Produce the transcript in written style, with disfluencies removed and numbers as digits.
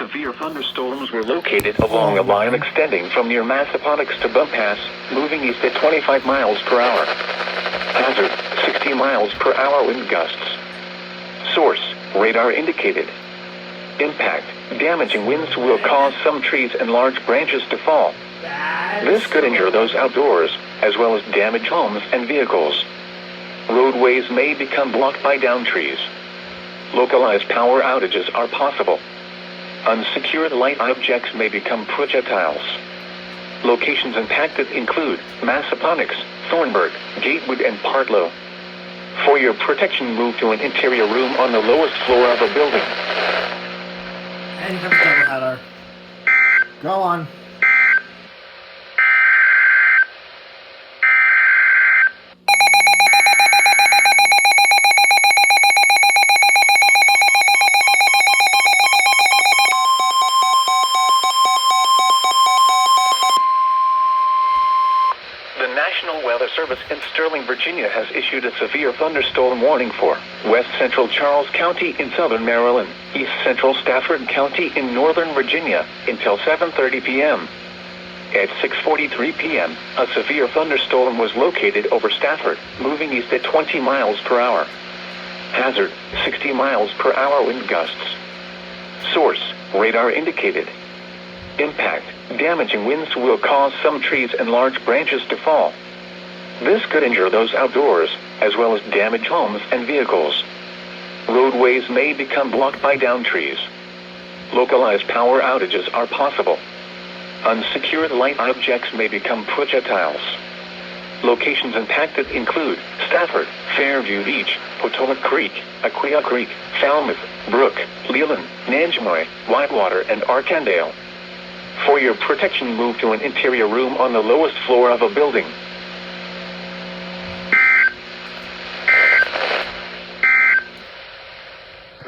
severe thunderstorms were located along a line extending from near Massaponax to Bump Pass, moving east at 25 miles per hour. Hazard, 60 miles per hour wind gusts. Source, radar indicated. Impact, damaging winds will cause some trees and large branches to fall. This could injure those outdoors, as well as damage homes and vehicles. Roadways may become blocked by downed trees. Localized power outages are possible. Unsecured light objects may become projectiles. Locations impacted include Massaponax, Thornburg, Gatewood, and Partlow. For your protection, move to an interior room on the lowest floor of a building. And here comes Doubleheader. Go on. The National Weather Service in Sterling, Virginia has issued a severe thunderstorm warning for west central Charles County in southern Maryland, east central Stafford County in northern Virginia, until 7:30 p.m. At 6:43 p.m., a severe thunderstorm was located over Stafford, moving east at 20 miles per hour. Hazard, 60 miles per hour wind gusts. Source, radar indicated. Impact, damaging winds will cause some trees and large branches to fall. This could injure those outdoors, as well as damage homes and vehicles. Roadways may become blocked by downed trees. Localized power outages are possible. Unsecured light objects may become projectiles. Locations impacted include Stafford, Fairview Beach, Potomac Creek, Aquia Creek, Falmouth, Brook, Leland, Nanjemoy, Whitewater, and Arkandale. For your protection, move to an interior room on the lowest floor of a building.